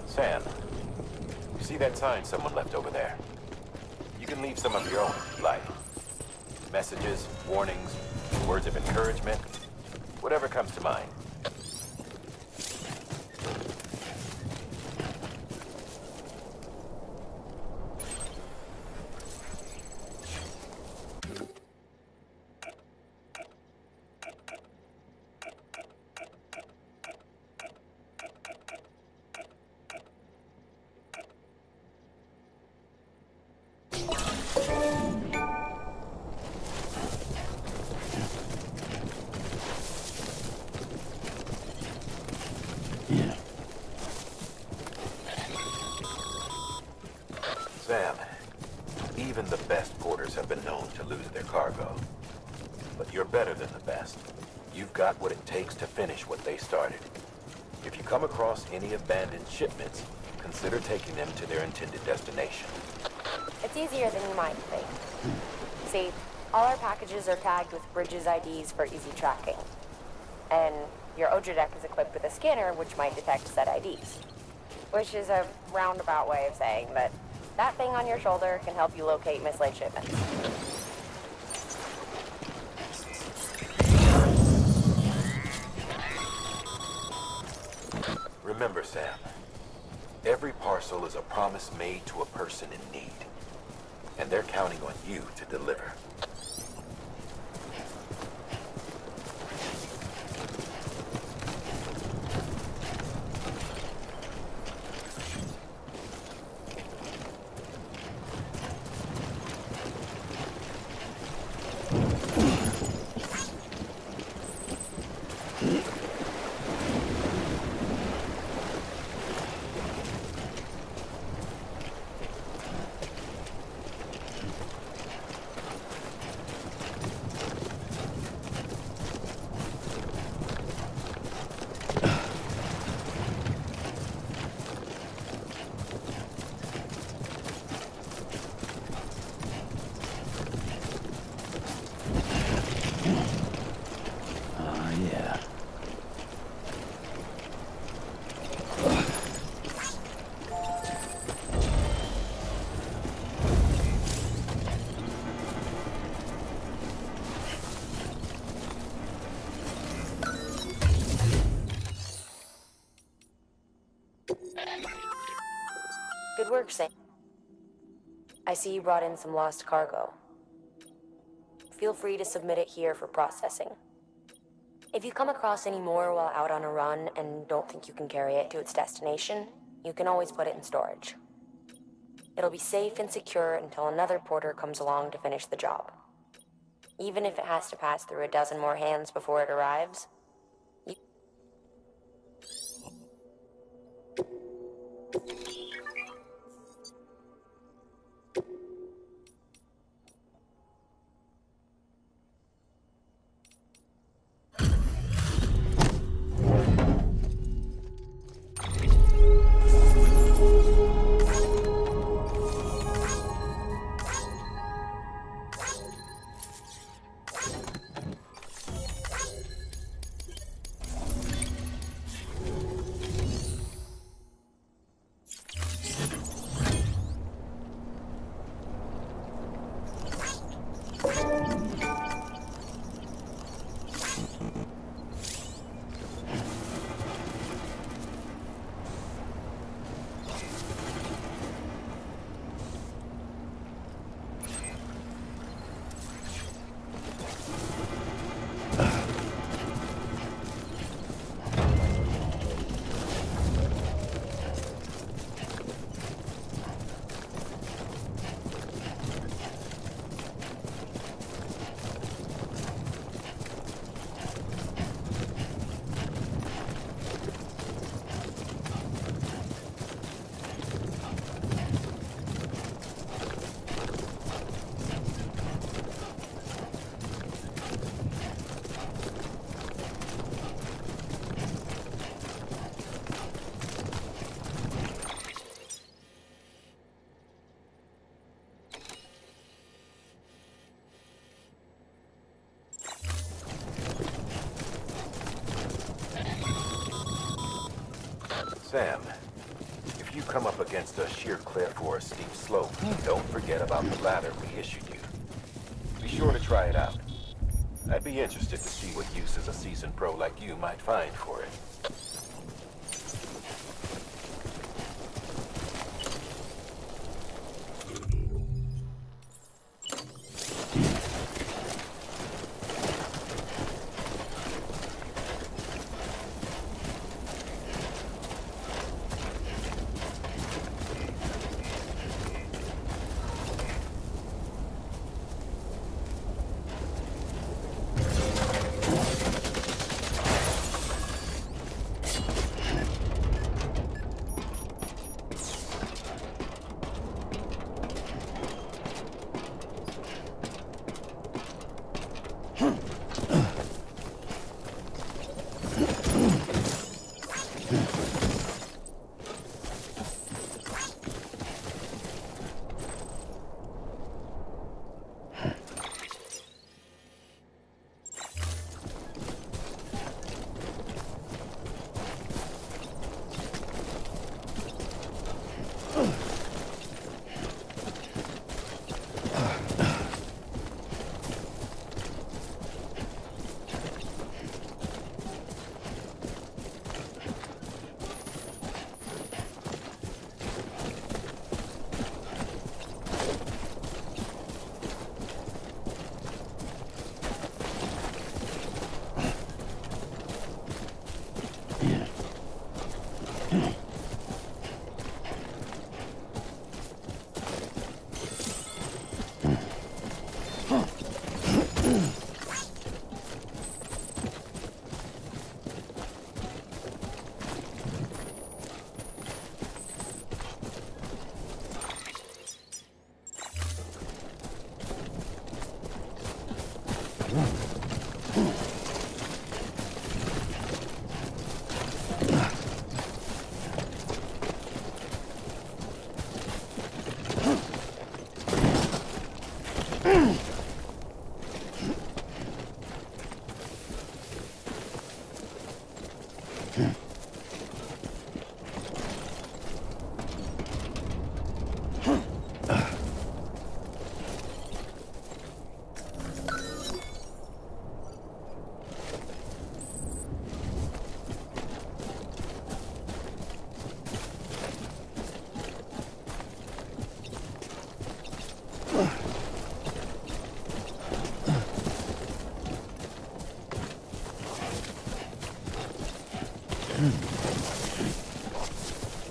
Sam, you see that sign someone left over there? You can leave some of your own if you like. Messages, warnings, words of encouragement, whatever comes to mind. Sam, even the best porters have been known to lose their cargo. But you're better than the best. You've got what it takes to finish what they started. If you come across any abandoned shipments, consider taking them to their intended destination. It's easier than you might think. See, all our packages are tagged with Bridges IDs for easy tracking. And your ODEBÍREJ deck is equipped with a scanner which might detect said IDs. Which is a roundabout way of saying that that thing on your shoulder can help you locate mislaid shipments. Remember, Sam, every parcel is a promise made to a person in need. And they're counting on you to deliver. Good work, Sam. I see you brought in some lost cargo. Feel free to submit it here for processing. If you come across any more while out on a run and don't think you can carry it to its destination, you can always put it in storage. It'll be safe and secure until another porter comes along to finish the job. Even if it has to pass through a dozen more hands before it arrives. Sam, if you come up against a sheer cliff or a steep slope, don't forget about the ladder we issued you. Be sure to try it out. I'd be interested to see what uses a seasoned pro like you might find for it.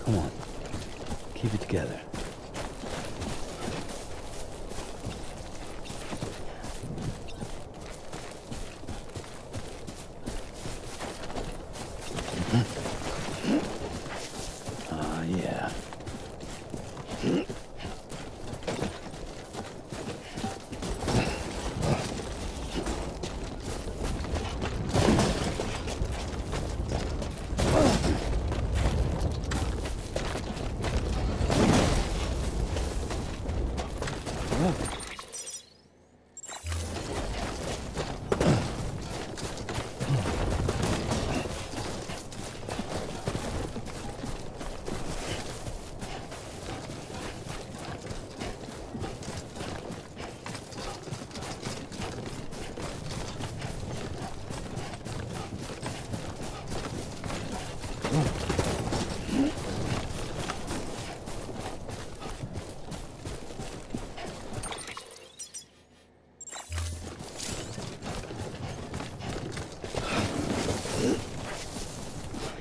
Come on. Keep it together. Yeah.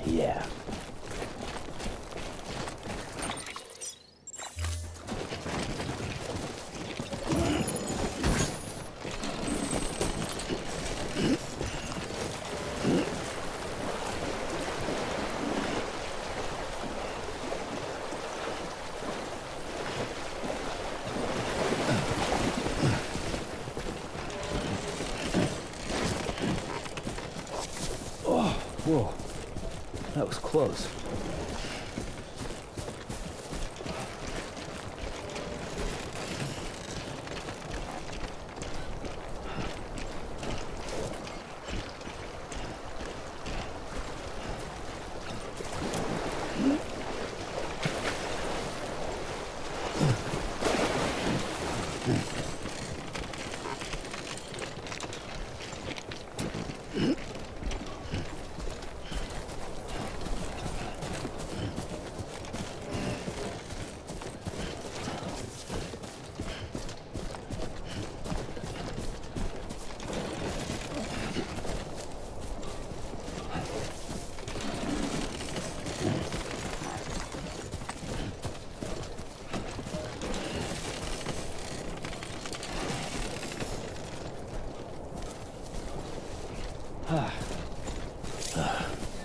Yeah. Oh, whoa. That was close.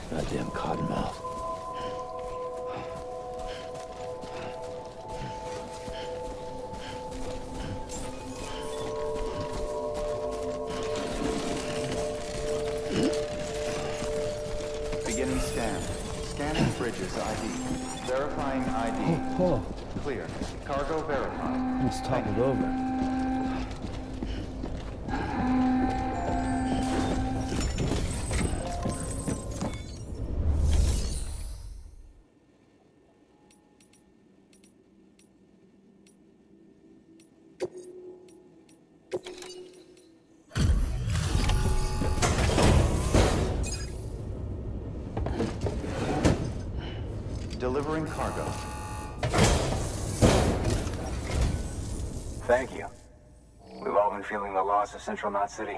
Goddamn cottonmouth. Beginning scan. Scanning bridges ID. Verifying ID. Oh, Clear. Cargo verified. almost toppled over. Delivering cargo. Thank you. We've all been feeling the loss of Central Knot City.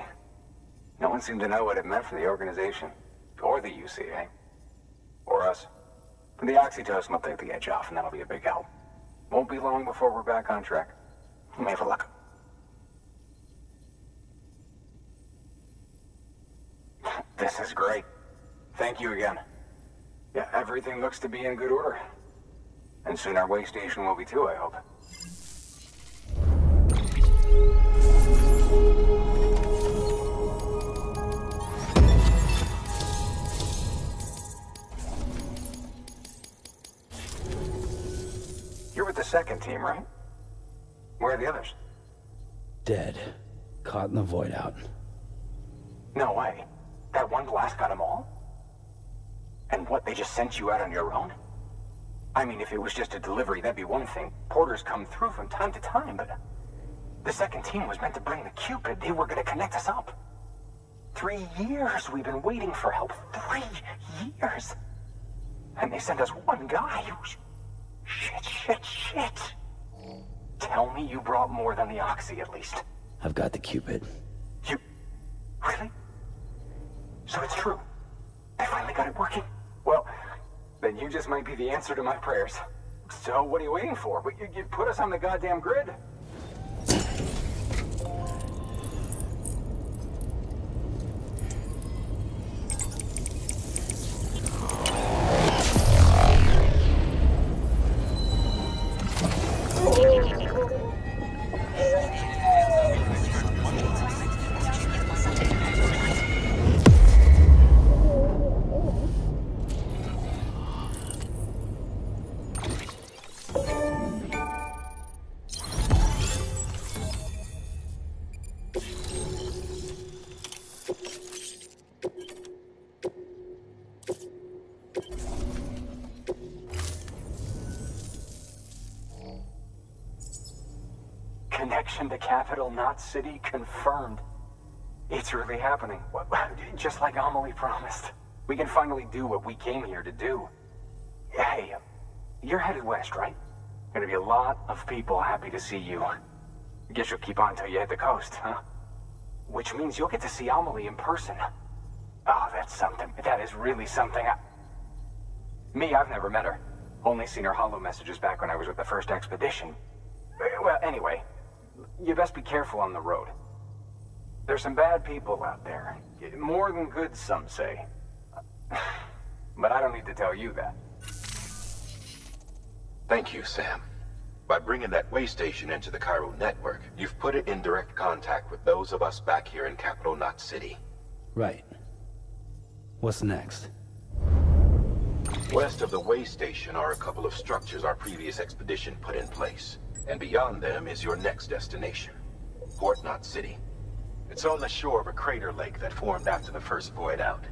No one seemed to know what it meant for the organization. Or the UCA. Or us. But the oxytocin will take the edge off, and that'll be a big help. Won't be long before we're back on track. You may have a luck. This is great. Thank you again. Yeah, everything looks to be in good order. And soon our way station will be too, I hope. You're with the second team, right? Where are the others? Dead. Caught in the void out. No way. That one blast got them all? And what, they just sent you out on your own? I mean, if it was just a delivery, that'd be one thing. Porters come through from time to time, but the second team was meant to bring the Cupid. They were gonna connect us up. 3 years we've been waiting for help. 3 years. And they sent us one guy. Shit. Tell me you brought more than the Oxy, at least. I've got the Cupid. You... Really? So it's true. I finally got it working. Well, then you just might be the answer to my prayers. So what are you waiting for? You put us on the goddamn grid. Connection to Capital Knot City confirmed. It's really happening. Just like Amelie promised. We can finally do what we came here to do. Hey, you're headed west, right? Gonna be a lot of people happy to see you. I guess you'll keep on till you hit the coast, huh? Which means you'll get to see Amelie in person. Oh, that's something. That is really something. Me, I've never met her. Only seen her holo messages back when I was with the first expedition. Well, anyway, you best be careful on the road. There's some bad people out there. More than good, some say. But I don't need to tell you that. Thank you, Sam. By bringing that way station into the Cairo network, you've put it in direct contact with those of us back here in Capital Knot City. Right. What's next? West of the way station are a couple of structures our previous expedition put in place. And beyond them is your next destination, Port Knot City. It's on the shore of a crater lake that formed after the first void out.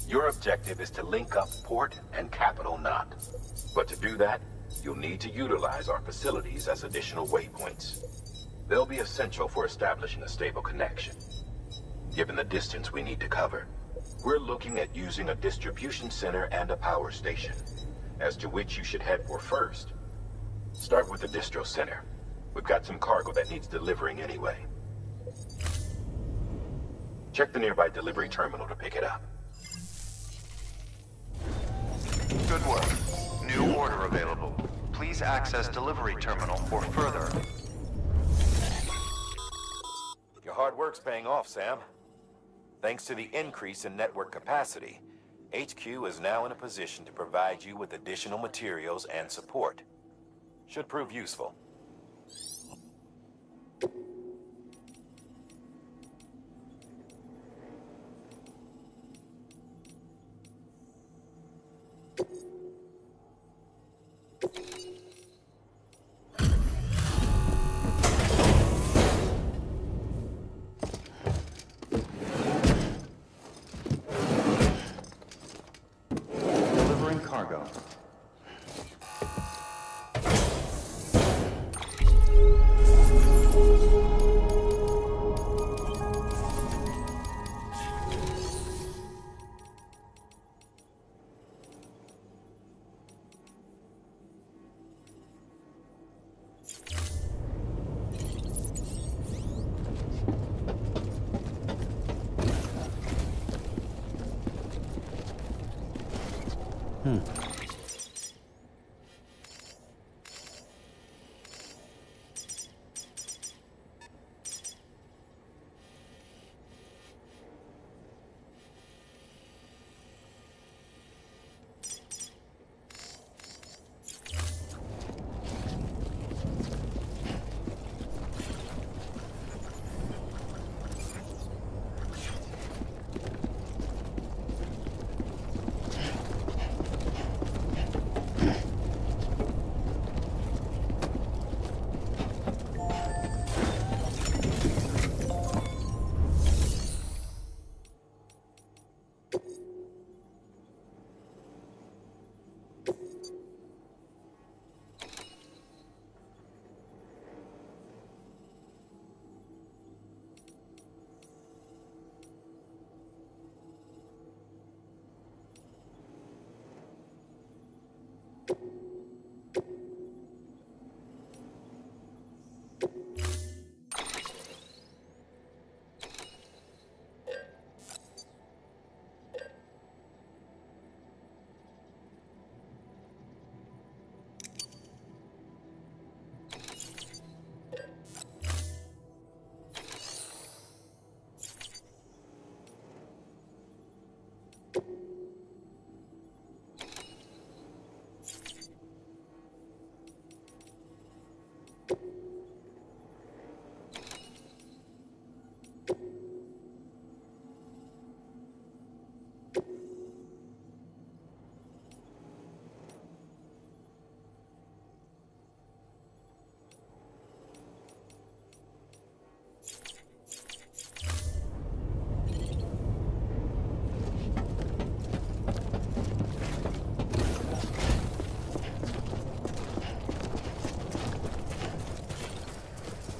Your objective is to link up Port and Capital Knot. But to do that, you'll need to utilize our facilities as additional waypoints. They'll be essential for establishing a stable connection. Given the distance we need to cover, we're looking at using a distribution center and a power station, as to which you should head for first. Start with the distro center. We've got some cargo that needs delivering anyway. Check the nearby delivery terminal to pick it up. Good work. New order available. Please access delivery terminal for further. Your hard work's paying off, Sam. Thanks to the increase in network capacity, HQ is now in a position to provide you with additional materials and support. Should prove useful. Delivering cargo.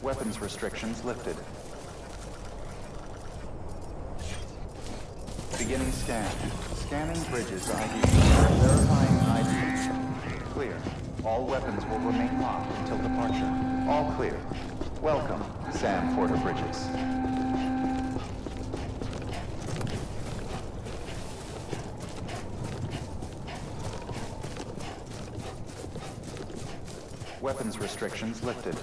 Weapons restrictions lifted. Beginning scan. Scanning bridges ID. Verifying ID. Clear. All weapons will remain locked until departure. All clear. Welcome, Sam Porter Bridges. Weapons restrictions lifted.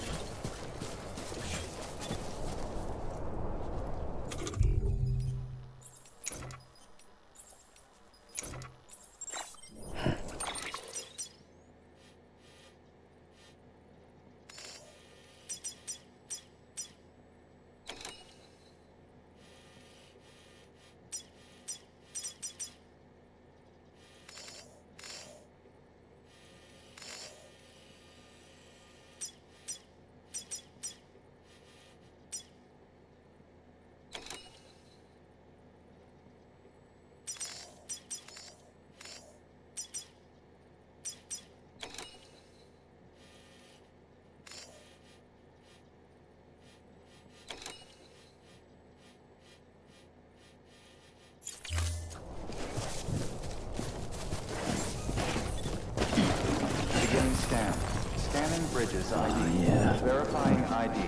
Scan. Scanning bridges ID. yeah. Verifying ID.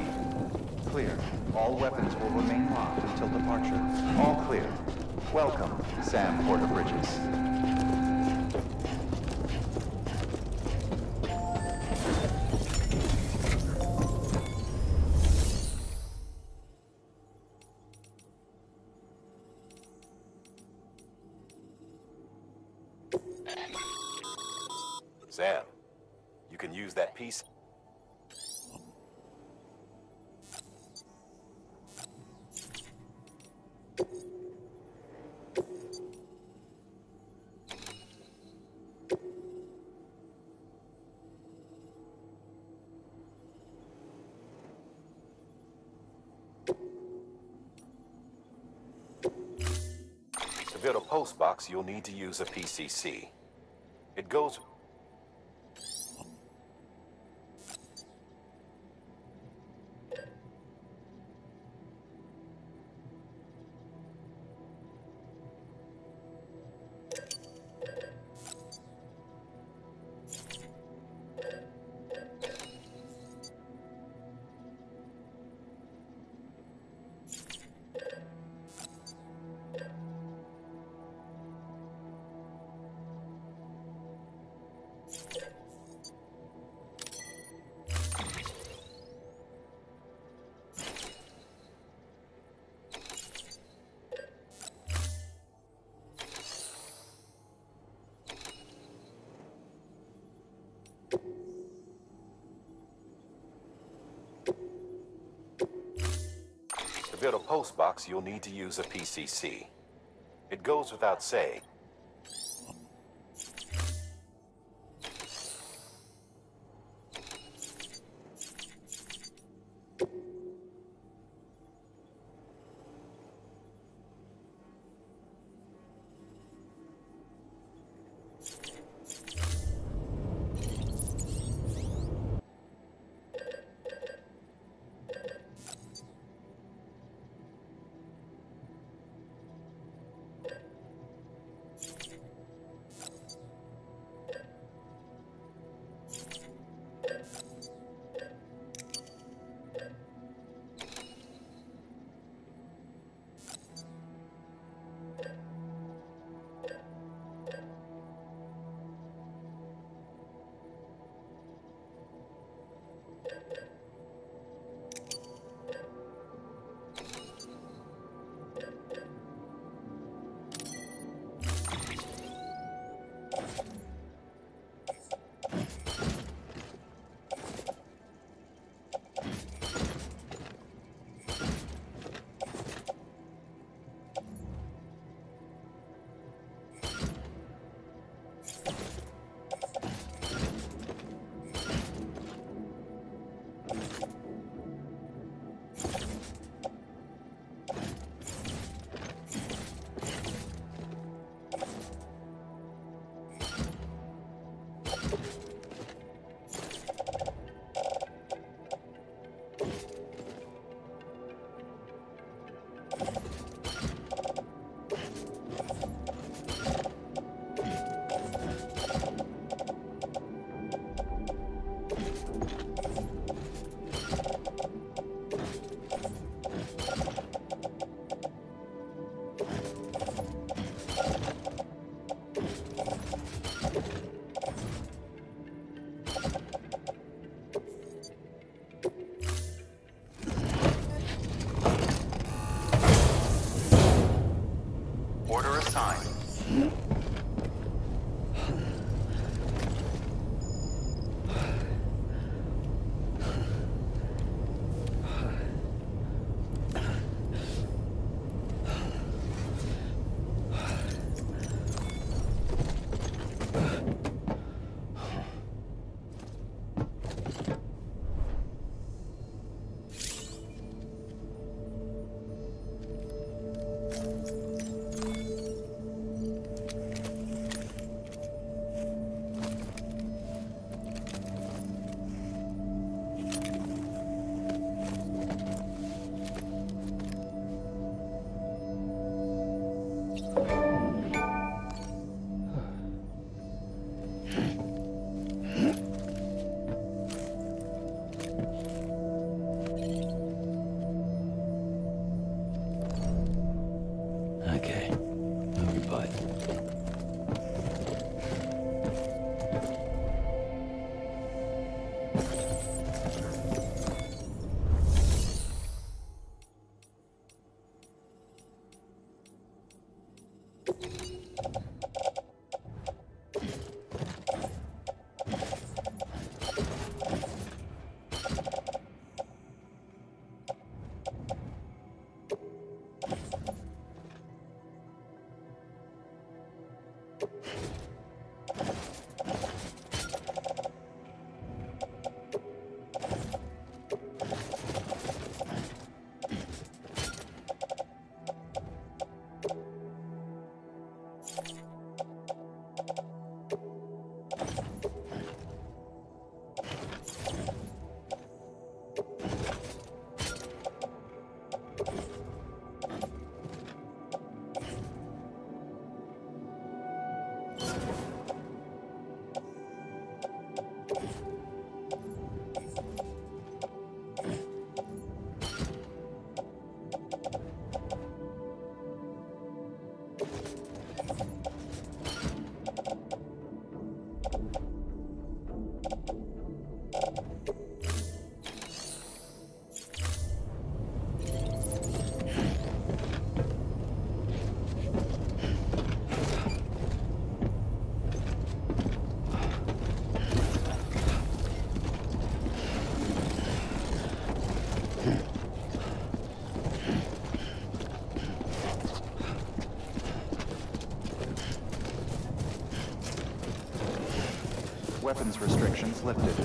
Clear. All weapons will remain locked until departure. All clear. Welcome, Sam Porter Bridges. Sam, you can use that piece. To build a post box, you'll need to use a PCC. It goes... To build a post box, you'll need to use a PCC. It goes without saying. weapons restrictions lifted.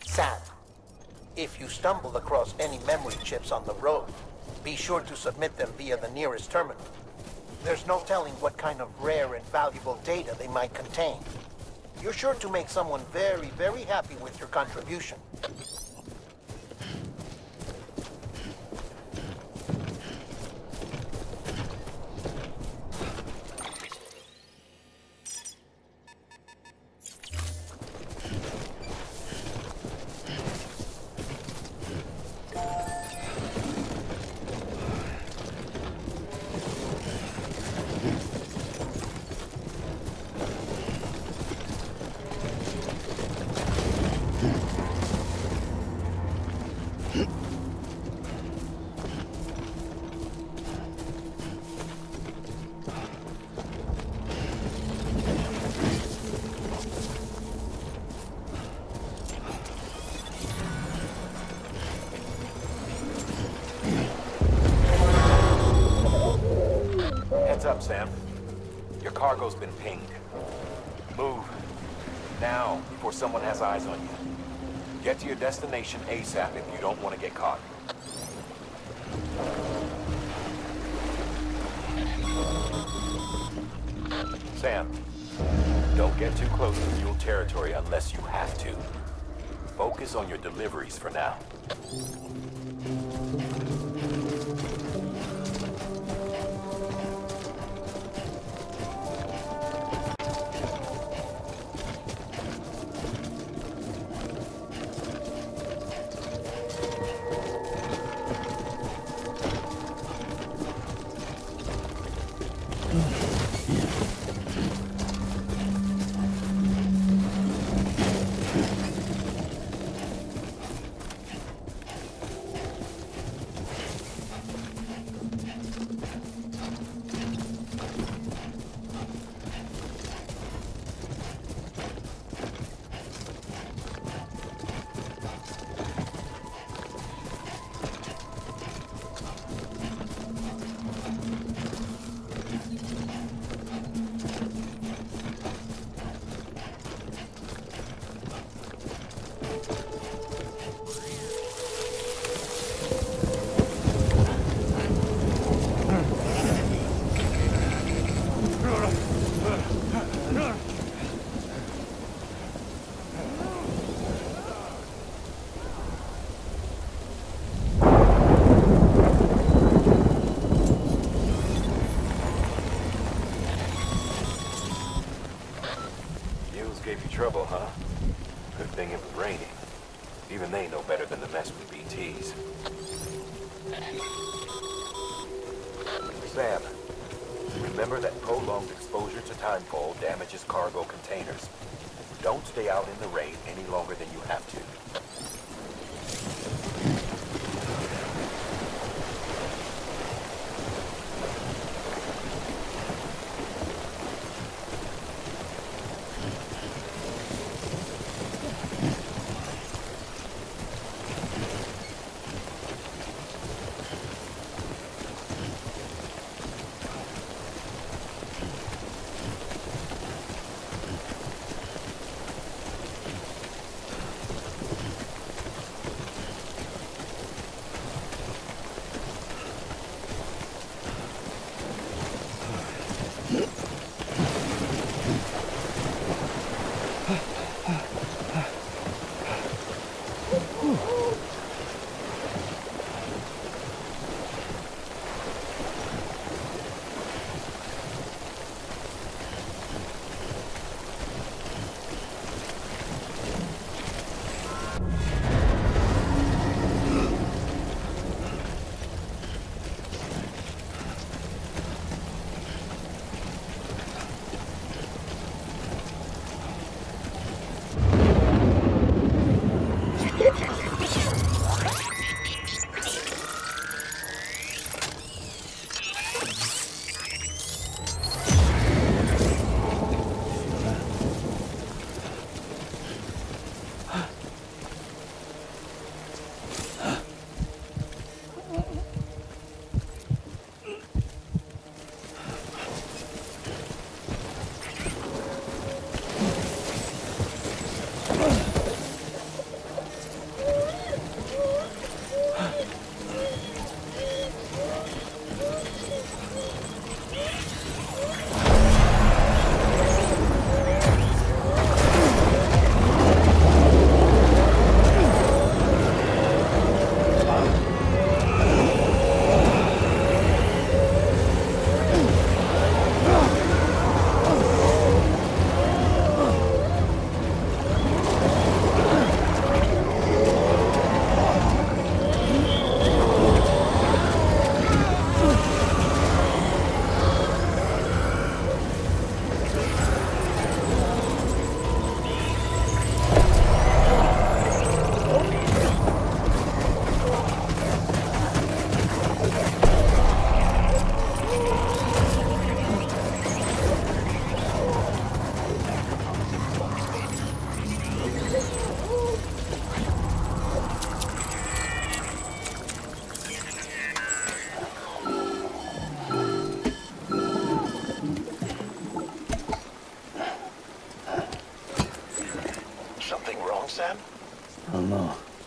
Sam, if you stumble across any memory chips on the road, be sure to submit them via the nearest terminal. There's no telling what kind of rare and valuable data they might contain. You're sure to make someone very, very happy with your contribution. Heads up, Sam. Your cargo's been pinged. Move. Now, before someone has eyes on you. Get to your destination ASAP if you don't want to get caught. Sam, don't get too close to mule territory unless you have to. Focus on your deliveries for now. Trouble, huh? Good thing it was raining. Even they know better than to mess with BTs. Sam, remember that prolonged exposure to timefall damages cargo containers. Don't stay out in the rain any longer than you have to.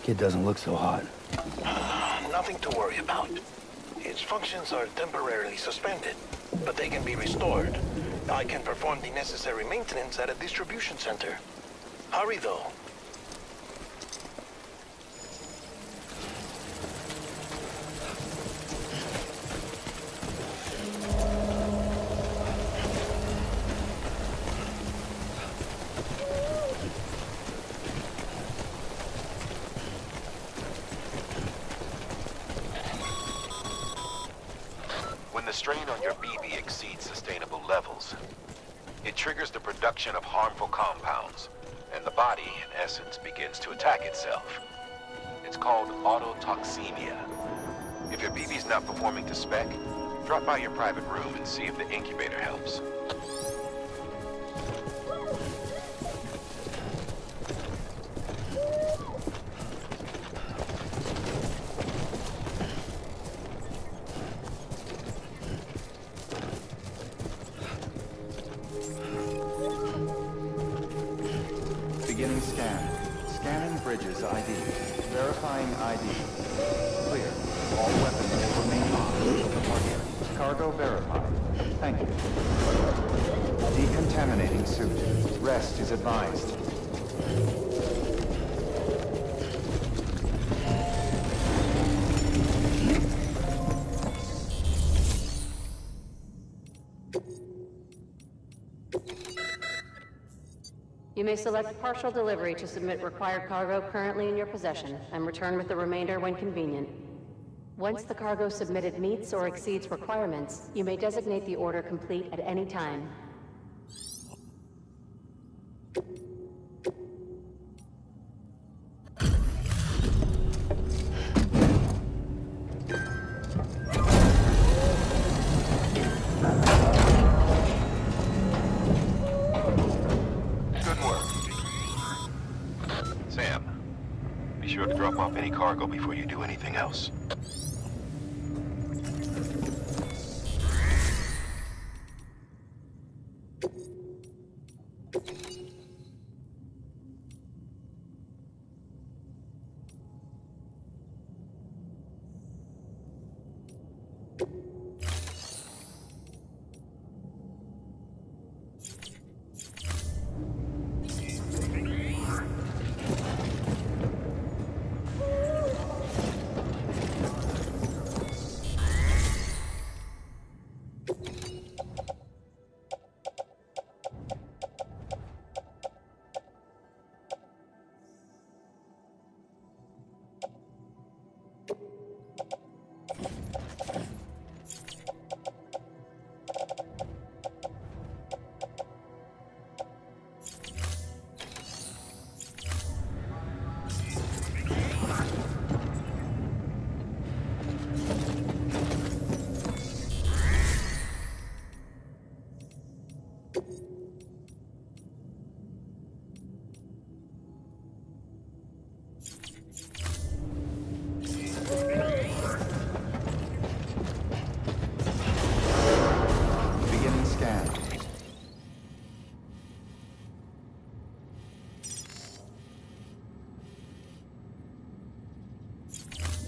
Kid doesn't look so hot. Nothing to worry about. Its functions are temporarily suspended, but they can be restored. I can perform the necessary maintenance at a distribution center. Hurry, though. When the strain on your BB exceeds sustainable levels, it triggers the production of harmful compounds, and the body, in essence, begins to attack itself. It's called autotoxemia. If your BB's not performing to spec, drop by your private room and see if the incubator helps. Beginning scan. Scanning bridges ID. Verifying ID. Clear. All weapons will remain on. Cargo verified. Thank you. Decontaminating suit. Rest is advised. You may select partial delivery to submit required cargo currently in your possession and return with the remainder when convenient. Once the cargo submitted meets or exceeds requirements, you may designate the order complete at any time. Drop off any cargo before you do anything else.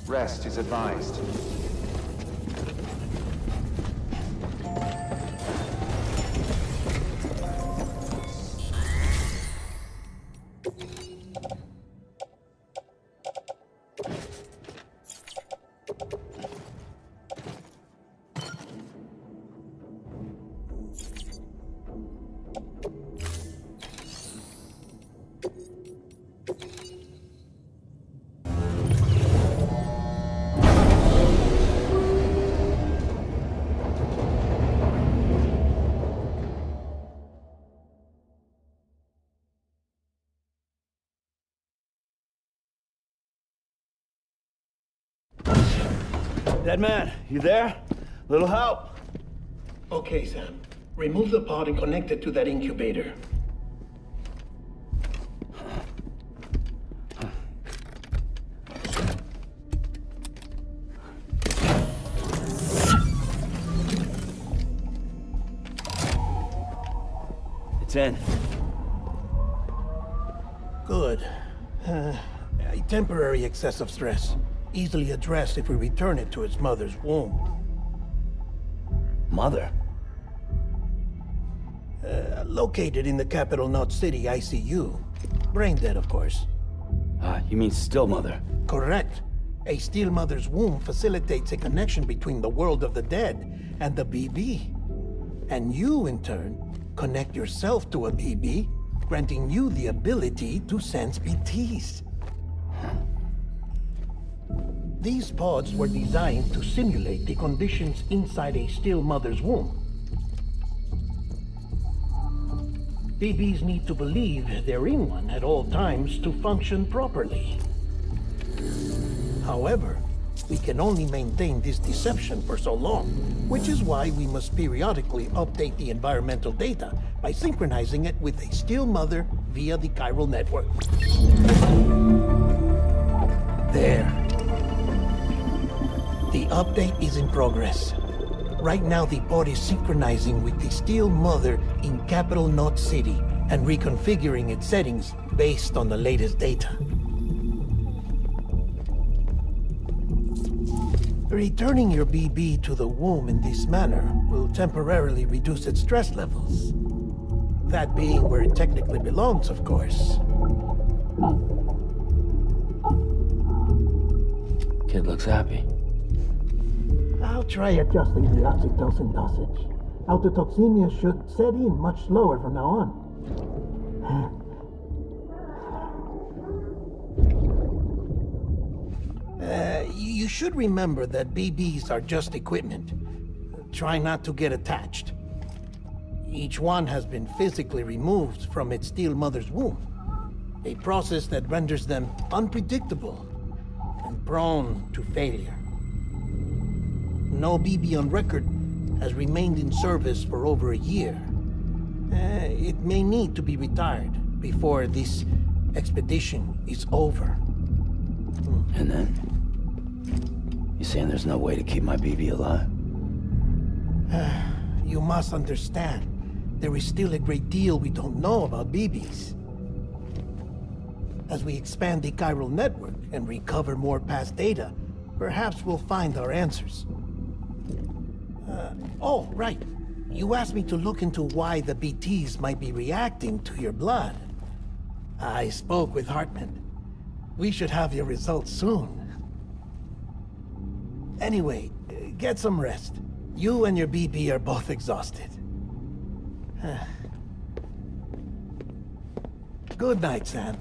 Rest is advised. Dead man, you there? Little help? Okay, Sam. Remove the pod and connect it to that incubator. It's in. Good. I temporary excessive stress, easily addressed if we return it to its mother's womb. Mother? Located in the capital Knot City ICU. Brain dead, of course. You mean still mother? Correct. A still mother's womb facilitates a connection between the world of the dead and the BB. And you, in turn, connect yourself to a BB, granting you the ability to sense BTs. These pods were designed to simulate the conditions inside a still mother's womb. BBs need to believe they're in one at all times to function properly. However, we can only maintain this deception for so long, which is why we must periodically update the environmental data by synchronizing it with a still mother via the chiral network. There. The update is in progress. Right now, the pod is synchronizing with the still mother in capital Knot City and reconfiguring its settings based on the latest data. Returning your BB to the womb in this manner will temporarily reduce its stress levels. That being where it technically belongs, of course. Kid looks happy. I'll try adjusting the oxytocin dosage. Autotoxemia should set in much slower from now on. You should remember that BBs are just equipment. Try not to get attached. Each one has been physically removed from its still mother's womb. A process that renders them unpredictable and prone to failure. No BB on record has remained in service for over a year. It may need to be retired before this expedition is over. And then? You saying there's no way to keep my BB alive? You must understand, there is still a great deal we don't know about BBs. As we expand the chiral network and recover more past data, perhaps we'll find our answers. Oh, right. You asked me to look into why the BTs might be reacting to your blood. I spoke with Hartman. We should have your results soon. Anyway, get some rest. You and your BB are both exhausted. Good night, Sam.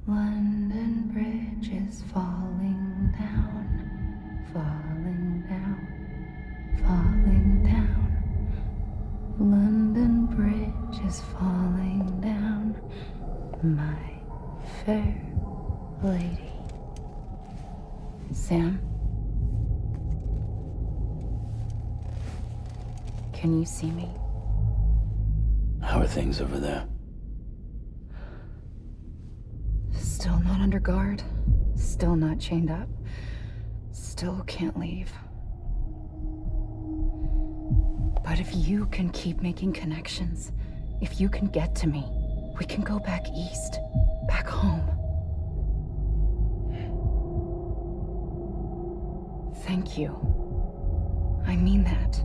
London Bridge is falling down, falling down, falling down. London Bridge is falling down, my fair lady. Sam? Can you see me? How are things over there? Still not under guard, still not chained up, still can't leave. But if you can keep making connections, if you can get to me, we can go back east, back home. Thank you. I mean that.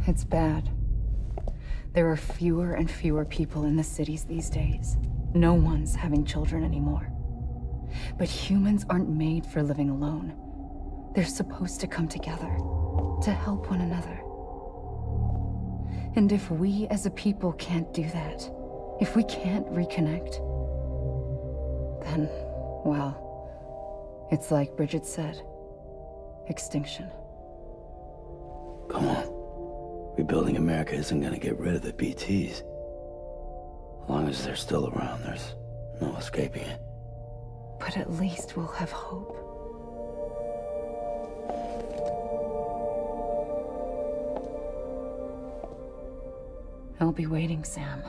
It's bad. There are fewer and fewer people in the cities these days. No one's having children anymore. But humans aren't made for living alone. They're supposed to come together, to help one another. And if we as a people can't do that, if we can't reconnect, then, well, it's like Bridget said, extinction. Come on. Rebuilding America isn't gonna get rid of the BTs. As long as they're still around, there's no escaping it. But at least we'll have hope. I'll be waiting, Sam.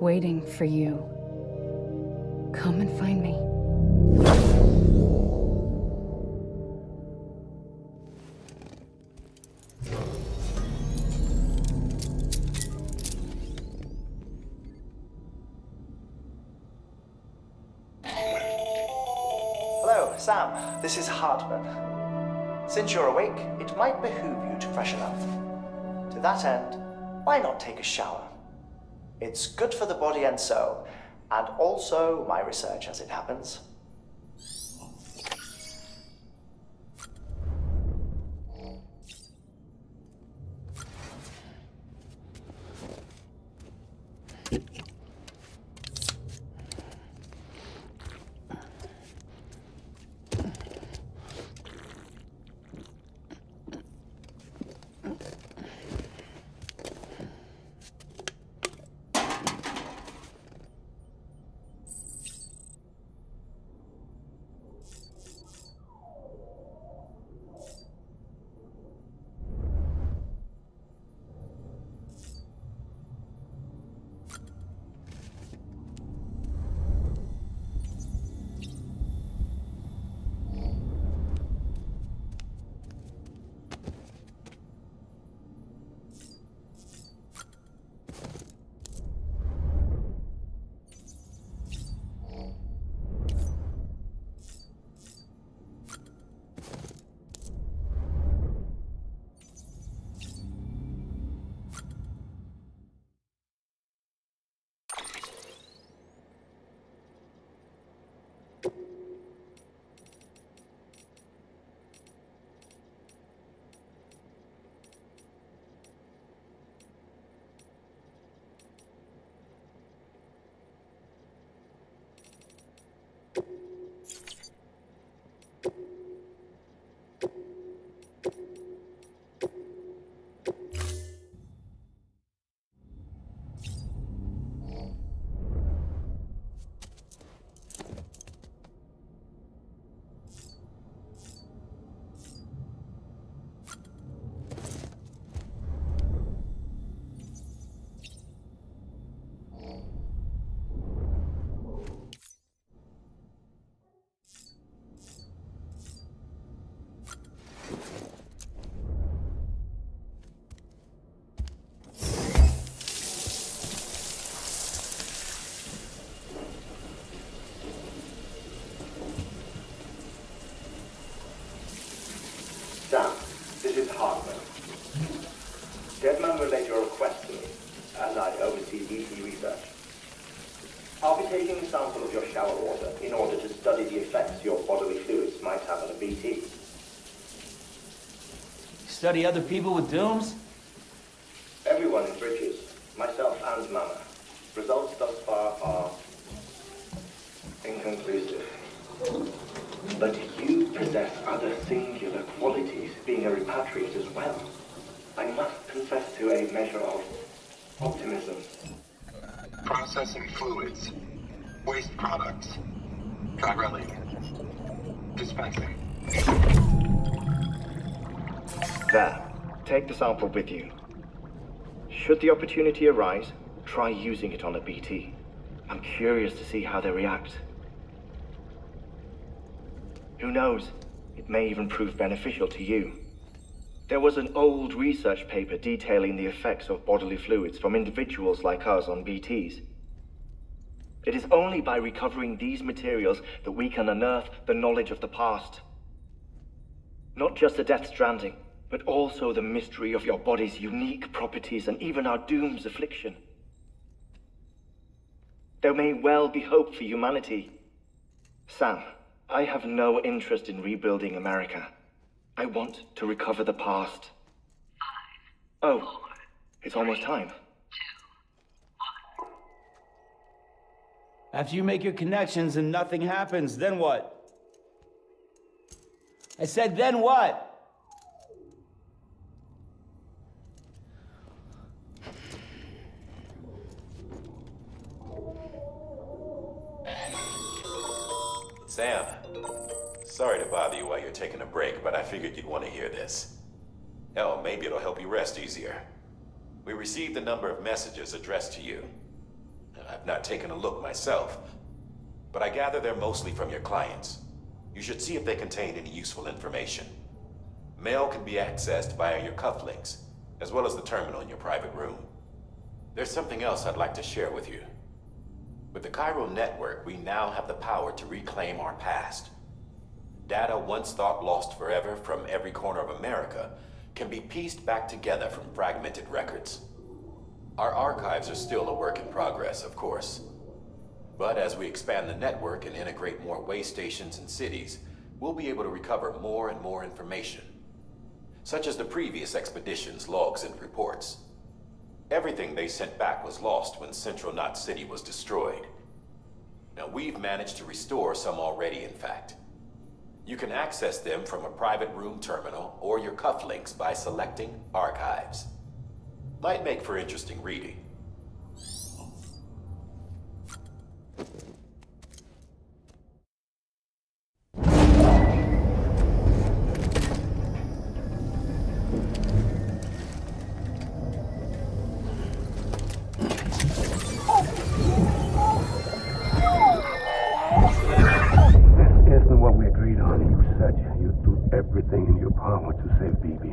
Waiting for you. Come and find me. Hello, Sam. This is Hartman. Since you're awake, it might behoove you to freshen up. To that end, why not take a shower? It's good for the body and soul, and also my research as it happens. Sam, this is Hartman. Deadman relayed your request to me, as I oversee BT research. I'll be taking a sample of your shower water in order to study the effects your bodily fluids might have on a BT. Study other people with dooms? Everyone in Bridges, myself and Mama. Results thus far are inconclusive. But you possess other singular qualities, being a repatriate as well. I must confess to a measure of optimism. Processing fluids. Waste products. Try ready. Dispensing. There. Take the sample with you. Should the opportunity arise, try using it on a BT. I'm curious to see how they react. Who knows? It may even prove beneficial to you. There was an old research paper detailing the effects of bodily fluids from individuals like us on BTs. It is only by recovering these materials that we can unearth the knowledge of the past. Not just the Death Stranding, but also the mystery of your body's unique properties and even our doom's affliction. There may well be hope for humanity. Sam, I have no interest in rebuilding America. I want to recover the past. 5, Oh, it's almost time. 2, After you make your connections and nothing happens, then what? I said, then what? Sam, sorry to bother you while you're taking a break, but I figured you'd want to hear this. Hell, maybe it'll help you rest easier. We received a number of messages addressed to you. I've not taken a look myself, but I gather they're mostly from your clients. You should see if they contain any useful information. Mail can be accessed via your cufflinks, as well as the terminal in your private room. There's something else I'd like to share with you. With the chiral network, we now have the power to reclaim our past. Data once thought lost forever from every corner of America can be pieced back together from fragmented records. Our archives are still a work in progress, of course. But as we expand the network and integrate more way stations and cities, we'll be able to recover more and more information, such as the previous expedition's logs and reports. Everything they sent back was lost when Central Knot City was destroyed. Now, we've managed to restore some already, in fact. You can access them from a private room terminal or your cufflinks by selecting Archives. Might make for interesting reading. Everything in your power to save BB.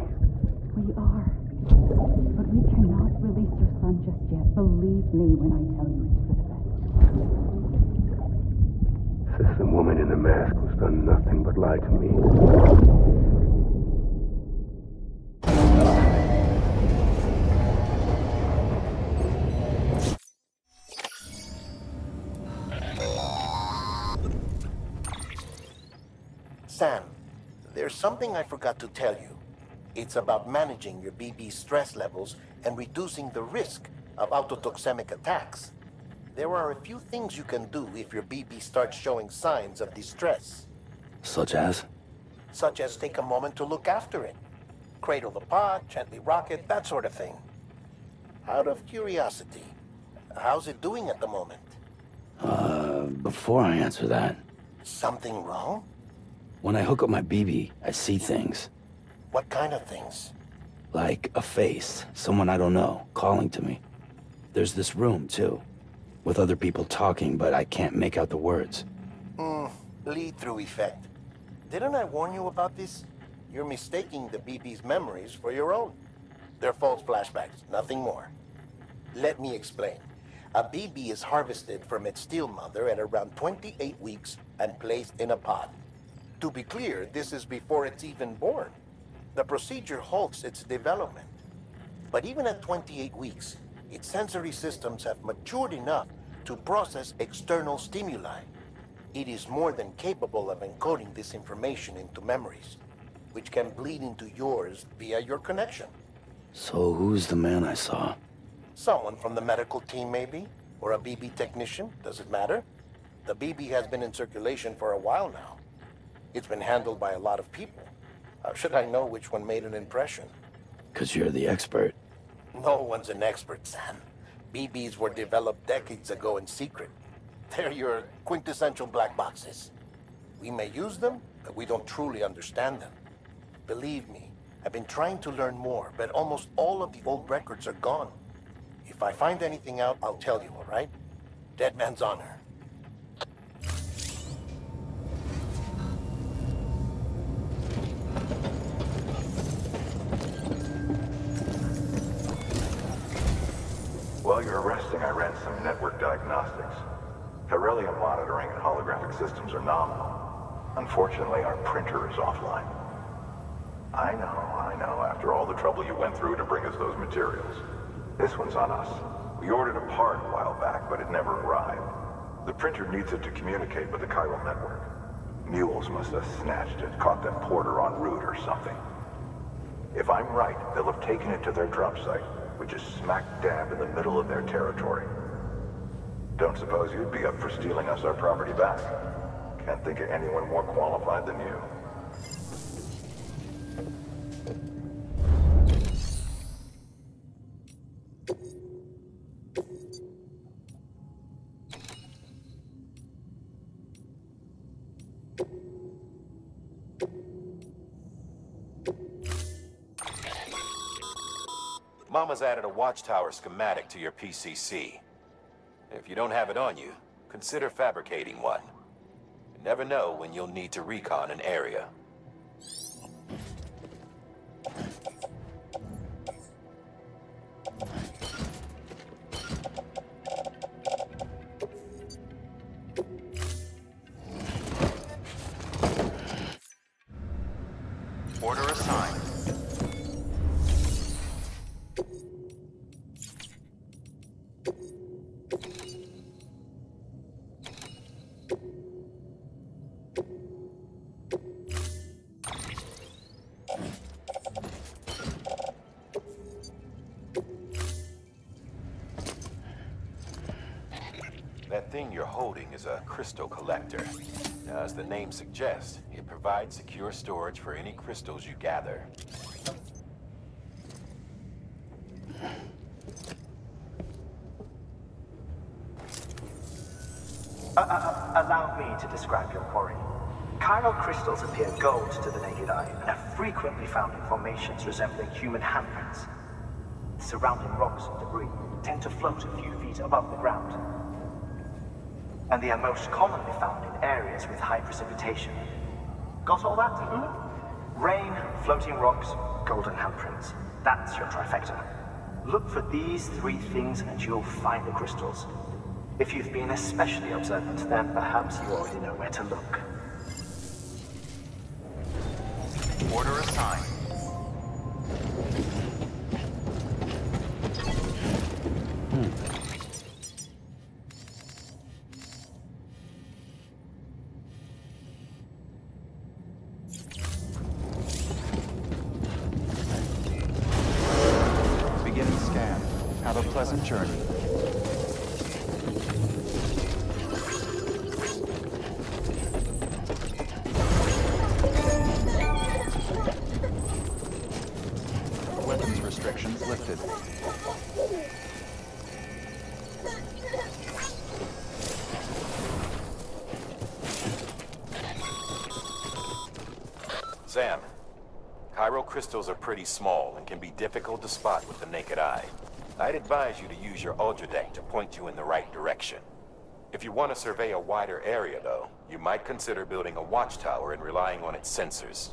We are. But we cannot release your son just yet. Believe me when I tell you it's for the best. Says the woman in the mask who's done nothing but lie to me. Sam, there's something I forgot to tell you. It's about managing your BB stress levels and reducing the risk of autotoxemic attacks. There are a few things you can do if your BB starts showing signs of distress. Such as? Such as take a moment to look after it. Cradle the pod, gently rock it, that sort of thing. Out of curiosity, how's it doing at the moment? Before I answer that... Something wrong? When I hook up my BB, I see things. What kind of things? Like a face, someone I don't know, calling to me. There's this room, too, with other people talking, but I can't make out the words. Lead-through effect. Didn't I warn you about this? You're mistaking the BB's memories for your own. They're false flashbacks, nothing more. Let me explain. A BB is harvested from its steel mother at around 28 weeks and placed in a pod. To be clear, this is before it's even born. The procedure halts its development. But even at 28 weeks, its sensory systems have matured enough to process external stimuli. It is more than capable of encoding this information into memories, which can bleed into yours via your connection. So who's the man I saw? Someone from the medical team, maybe? Or a BB technician, does it matter? The BB has been in circulation for a while now. It's been handled by a lot of people. How should I know which one made an impression? 'Cause you're the expert. No one's an expert, Sam. BBs were developed decades ago in secret. They're your quintessential black boxes. We may use them, but we don't truly understand them. Believe me, I've been trying to learn more, but almost all of the old records are gone. If I find anything out, I'll tell you, all right? Dead man's honor. While you're resting, I ran some network diagnostics. Beryllium monitoring and holographic systems are nominal. Unfortunately, our printer is offline. I know, after all the trouble you went through to bring us those materials. This one's on us. We ordered a part a while back, but it never arrived. The printer needs it to communicate with the chiral network. Mules must have snatched it, caught that porter en route or something. If I'm right, they'll have taken it to their drop site, which is smack dab in the middle of their territory. Don't suppose you'd be up for stealing us our property back? Can't think of anyone more qualified than you. Mama's added a watchtower schematic to your PCC. If you don't have it on you, consider fabricating one. You never know when you'll need to recon an area. Order assigned. That thing you're holding is a crystal collector. Now, as the name suggests, it provides secure storage for any crystals you gather. Allow me to describe your quarry. Chiral crystals appear gold to the naked eye and are frequently found in formations resembling human handprints. The surrounding rocks and debris tend to float a few feet above the ground. And they are most commonly found in areas with high precipitation. Got all that? Rain, floating rocks, golden handprints. That's your trifecta. Look for these three things and you'll find the crystals. If you've been especially observant, then perhaps you already know where to look. Order assigned. Beginning scan. Have a pleasant journey. Weapons restrictions lifted. Sam, chiral crystals are pretty small and can be difficult to spot with the naked eye. I'd advise you to use your ultradeck to point you in the right direction. If you want to survey a wider area, though, you might consider building a watchtower and relying on its sensors.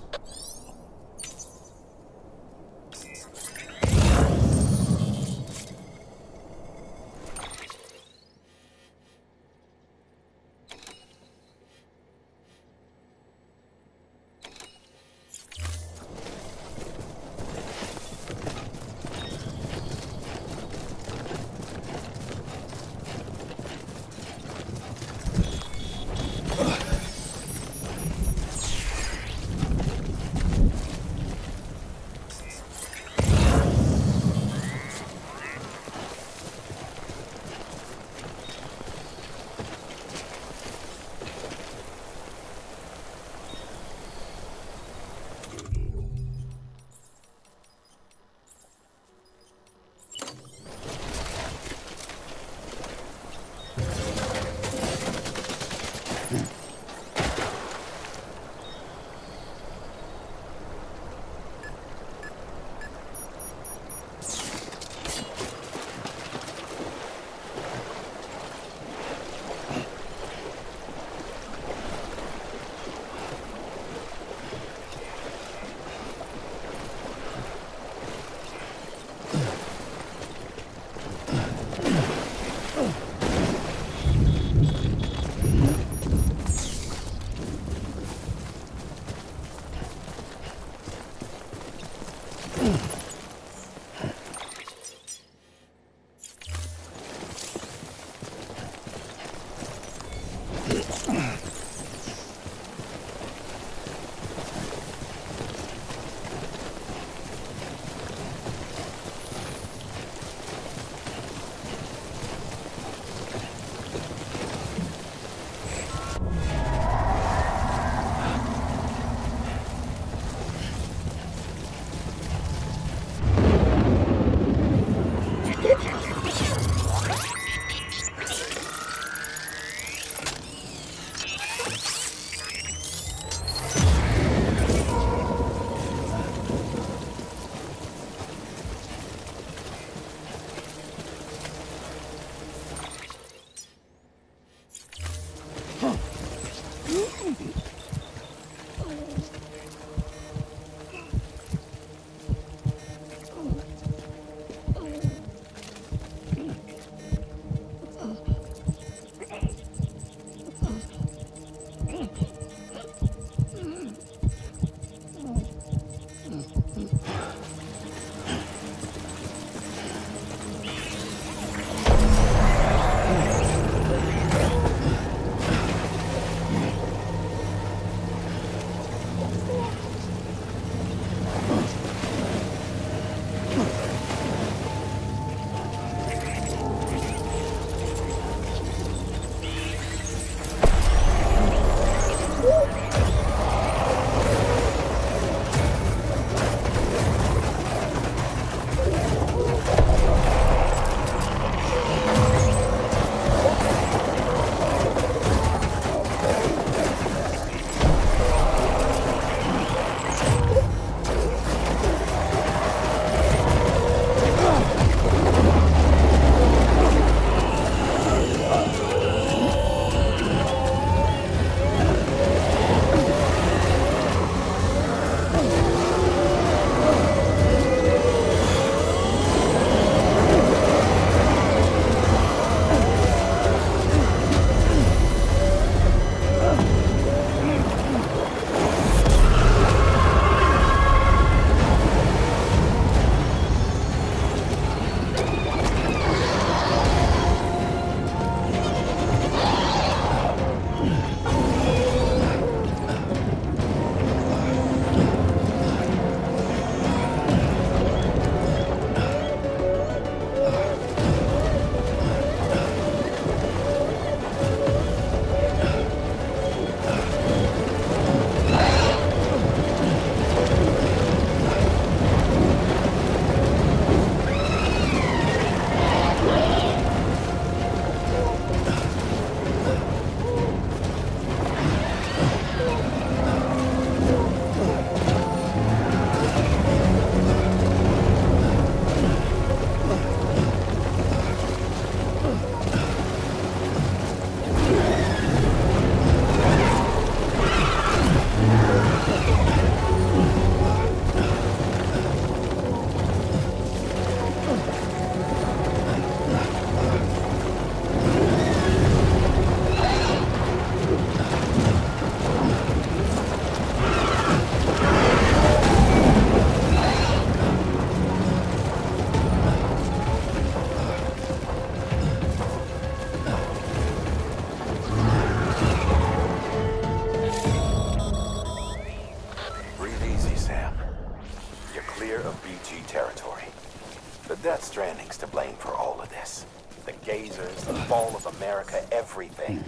Death Stranding's to blame for all of this. The gazers, the fall of America, everything.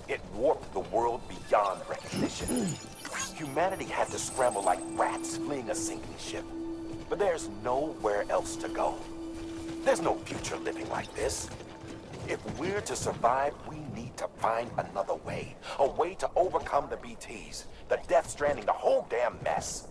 It warped the world beyond recognition. Humanity had to scramble like rats fleeing a sinking ship. But there's nowhere else to go. There's no future living like this. If we're to survive, we need to find another way. A way to overcome the BTs, the Death Stranding, the whole damn mess.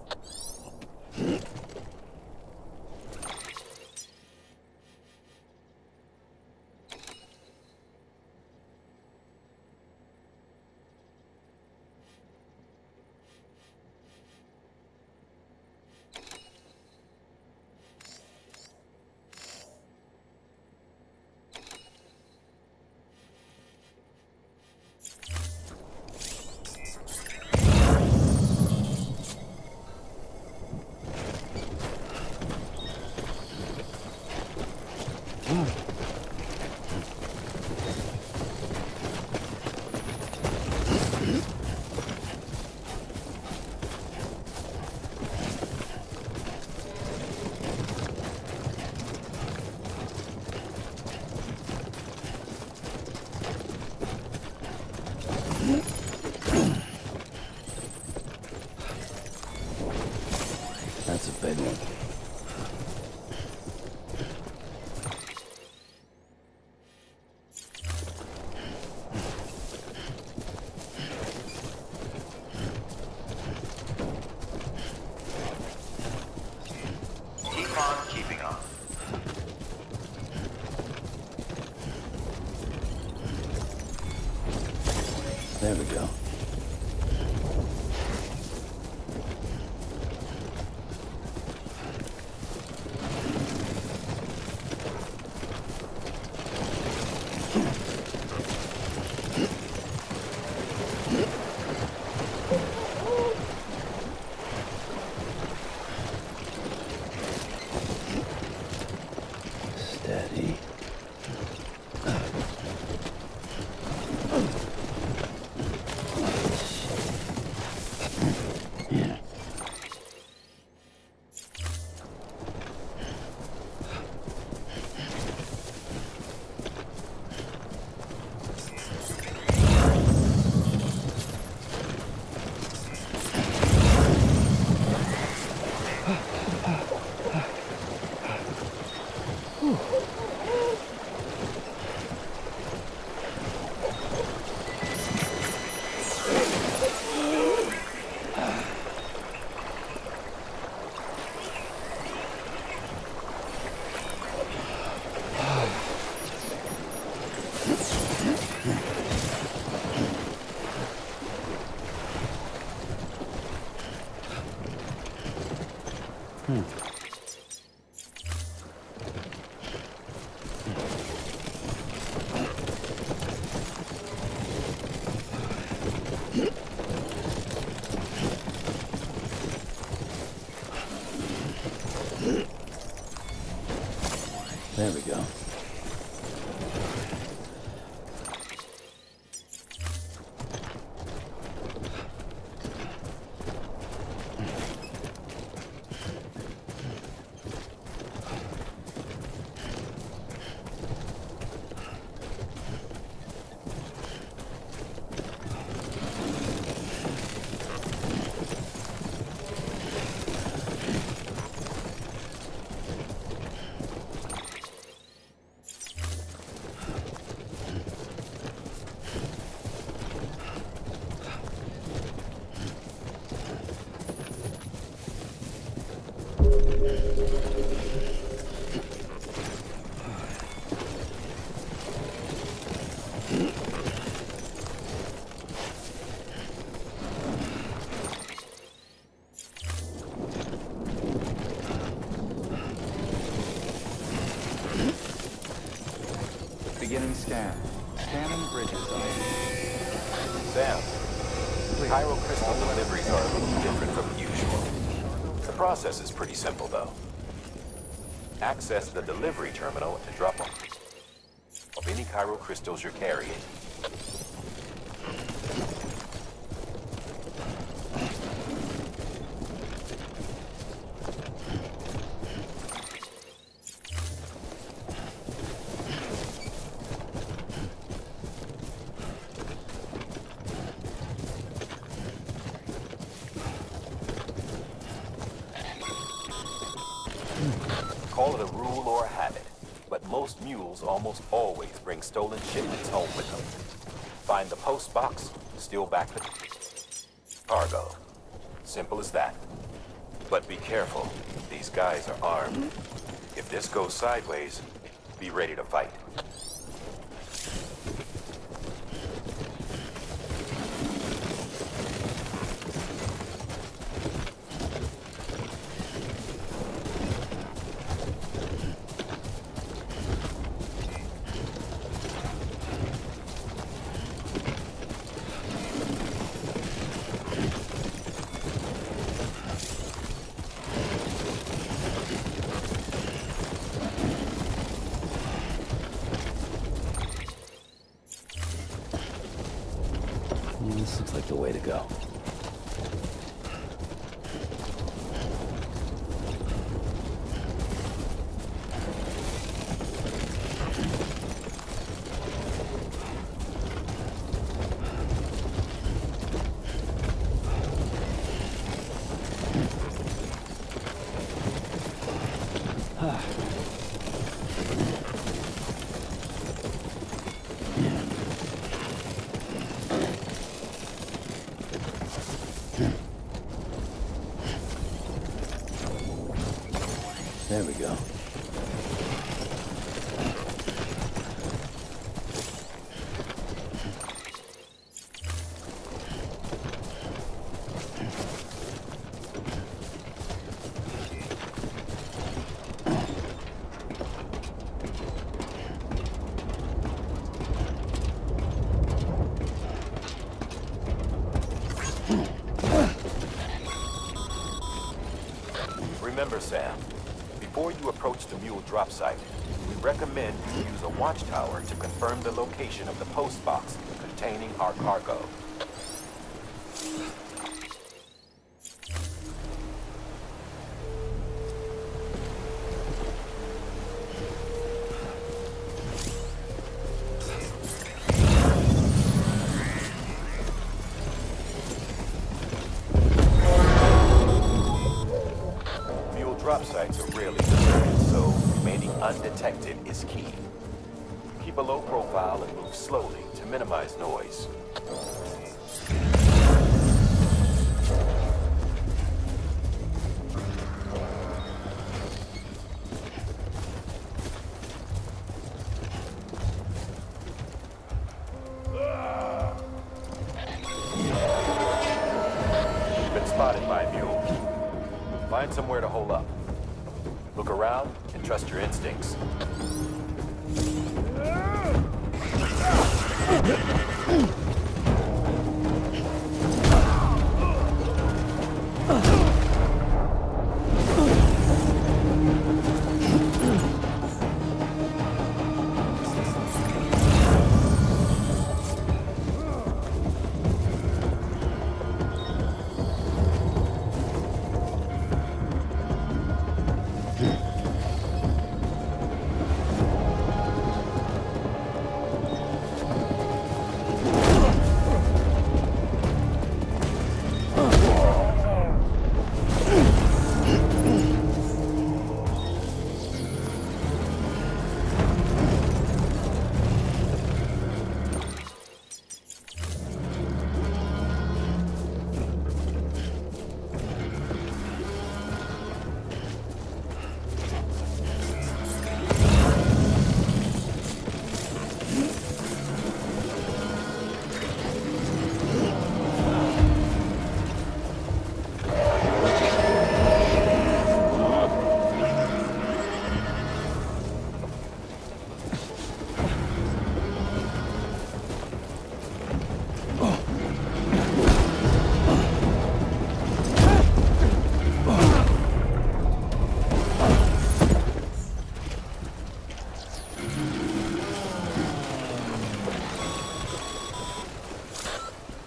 There we go. Beginning scan. Scanning bridges. Sam, crystal deliveries are a little different from usual. The process is pretty simple, though. Access the delivery terminal to drop off of any crystals you're carrying. Call it a rule or a habit, but most mules almost always bring stolen shipments home with them. Find the post box, steal back the cargo. Simple as that. But be careful, these guys are armed. If this goes sideways, be ready to fight. This looks like the way to go. There we go. Remember, Sam, before you approach the mule drop site, we recommend you use a watchtower to confirm the location of the post box containing our cargo. Drop sites are rarely deserted, so remaining undetected is key. Keep a low profile and move slowly to minimize noise. Been spotted by a mule. Find somewhere to hole up. Look around and trust your instincts.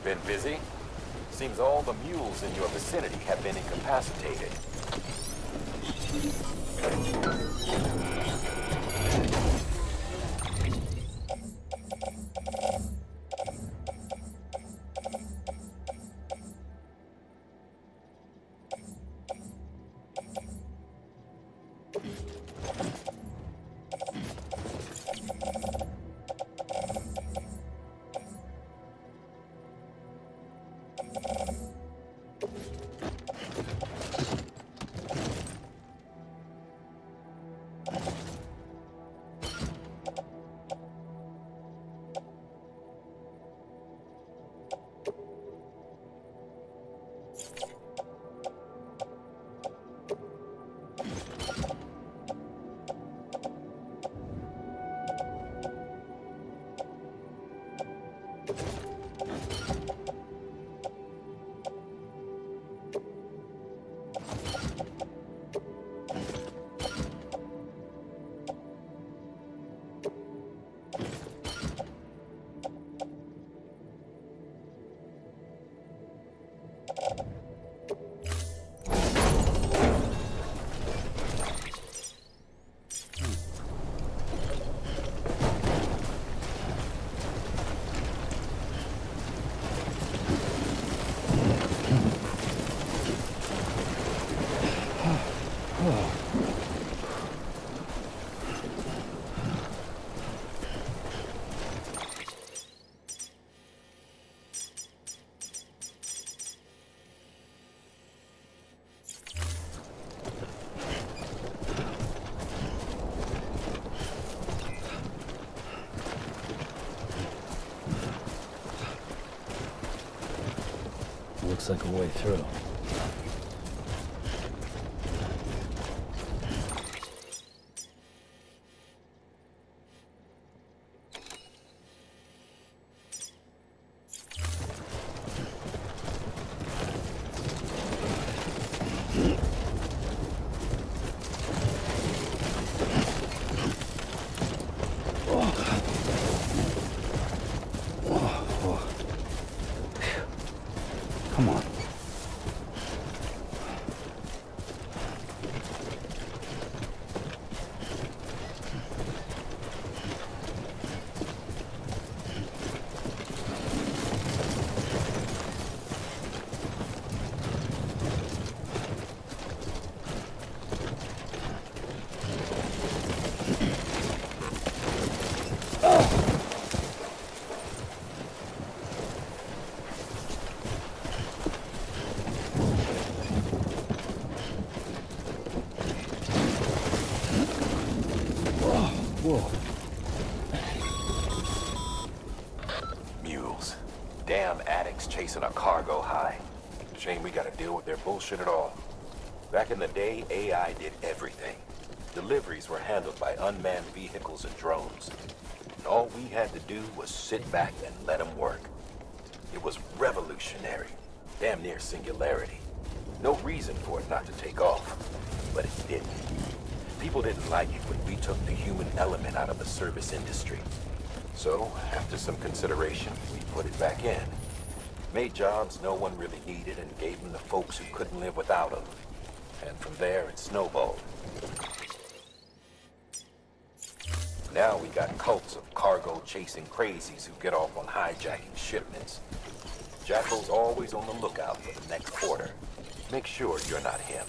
Been busy? Seems all the mules in your vicinity have been incapacitated. Looks like a way through. Come on. Mules. Damn addicts chasing a cargo high. Shame we gotta deal with their bullshit at all. Back in the day, AI did everything. Deliveries were handled by unmanned vehicles and drones. And all we had to do was sit back and let them work. It was revolutionary, damn near singularity. No reason for it not to take off, but it didn't. People didn't like it when we took the human element out of the service industry. So, after some consideration, we put it back in. Made jobs no one really needed and gave them to folks who couldn't live without them. And from there, it snowballed. Now we got cults of cargo-chasing crazies who get off on hijacking shipments. Jackal's always on the lookout for the next order. Make sure you're not him.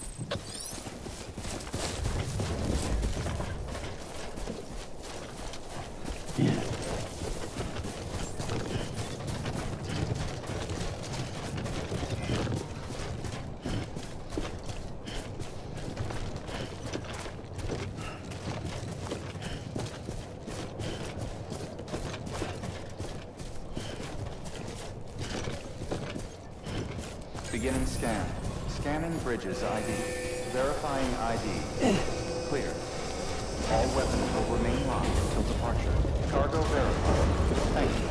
Beginning scan. Scanning bridges ID. Verifying ID. Clear. All weapons will remain locked until departure. Cargo verified. Thank you.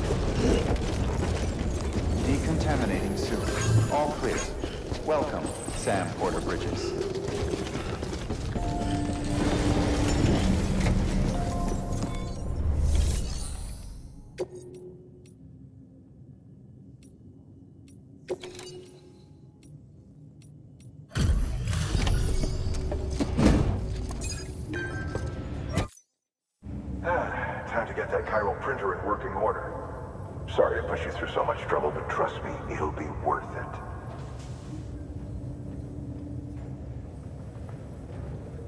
Decontaminating sewer. All clear. Welcome, Sam Porter Bridges. Time to get that chiral printer in working order. Sorry to push you through so much trouble, but trust me, it'll be worth it.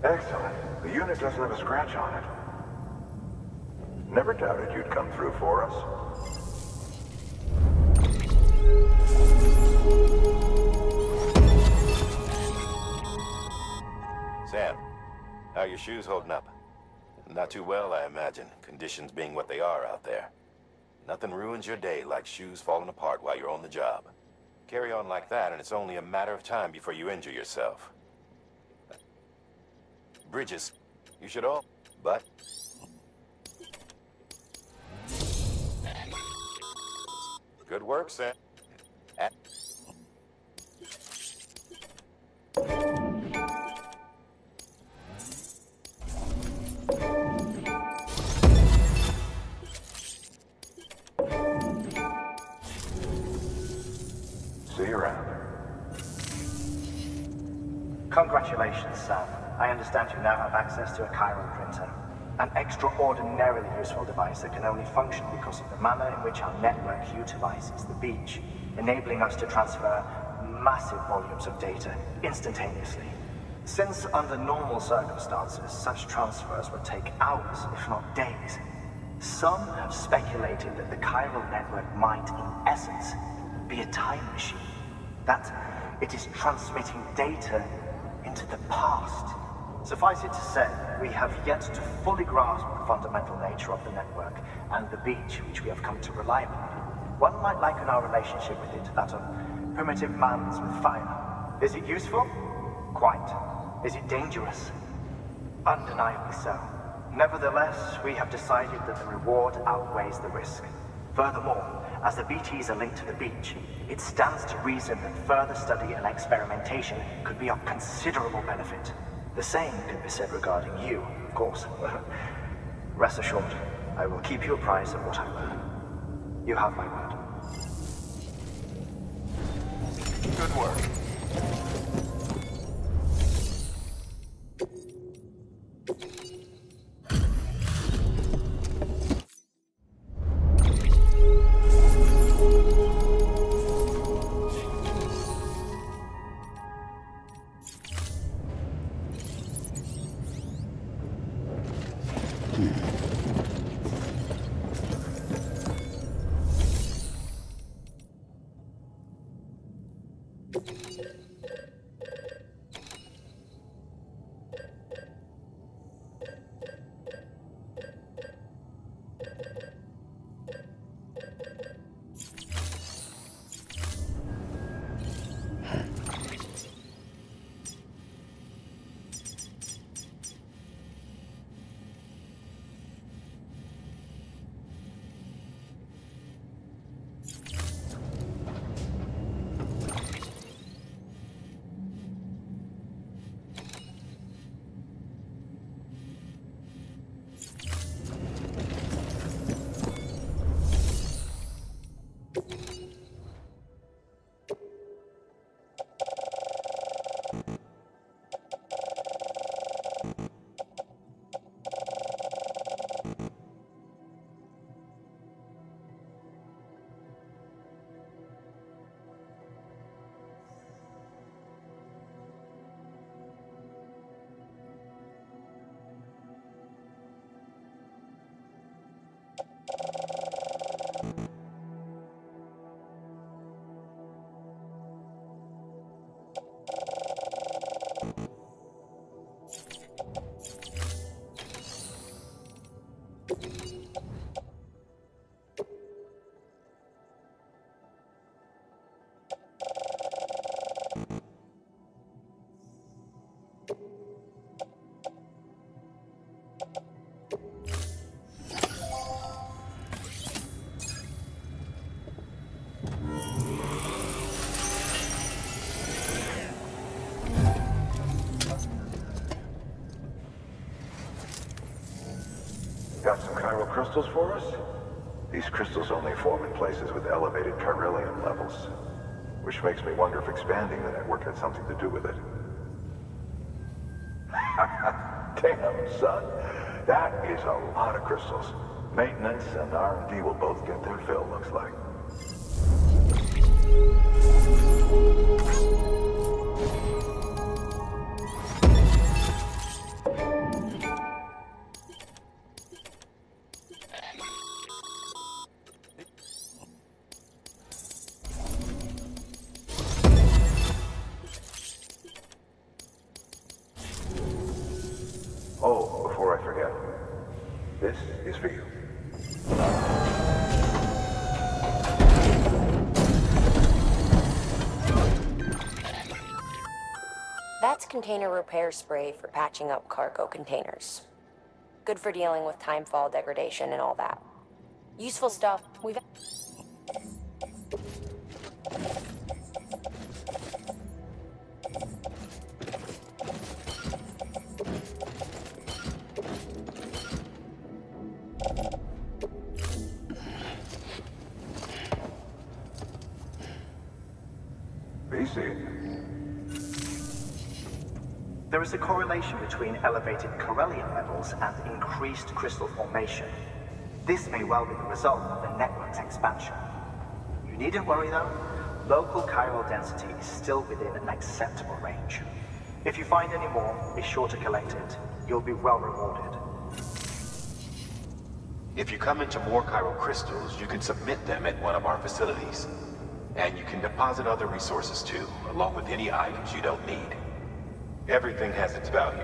Excellent. The unit doesn't have a scratch on it. Never doubted you'd come through for us. Sam, how are your shoes holding up? Not too well, I imagine, conditions being what they are out there. Nothing ruins your day like shoes falling apart while you're on the job. Carry on like that and it's only a matter of time before you injure yourself. Bridges, you should all, but... Good work, Sam. See you around. Congratulations, Sam. I understand you now have access to a chiral printer. An extraordinarily useful device that can only function because of the manner in which our network utilizes the beach, enabling us to transfer massive volumes of data instantaneously. Since under normal circumstances, such transfers would take hours, if not days, some have speculated that the chiral network might, in essence, be a time machine. That it is transmitting data into the past. Suffice it to say, we have yet to fully grasp the fundamental nature of the network and the beach which we have come to rely upon. One might liken our relationship with it to that of primitive man's with fire. Is it useful? Quite. Is it dangerous? Undeniably so. Nevertheless, we have decided that the reward outweighs the risk. Furthermore, as the BTs are linked to the beach, it stands to reason that further study and experimentation could be of considerable benefit. The same can be said regarding you, of course. Rest assured, I will keep you apprised of what I learn. You have my word. Good work. crystals for us? These crystals only form in places with elevated chiralium levels, which makes me wonder if expanding the network had something to do with it. Damn, son. That is a lot of crystals. Maintenance and R&D will both get their fill, looks like. Oh, before I forget, this is for you. That's container repair spray for patching up cargo containers. Good for dealing with timefall degradation and all that. Useful stuff. We've... There is a correlation between elevated chiralium levels and increased crystal formation. This may well be the result of the network's expansion. You needn't worry though. Local chiral density is still within an acceptable range. If you find any more, be sure to collect it. You'll be well rewarded. If you come into more chiral crystals, you can submit them at one of our facilities. And you can deposit other resources too, along with any items you don't need. Everything has its value.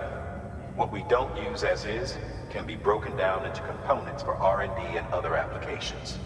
What we don't use as is can be broken down into components for R&D and other applications.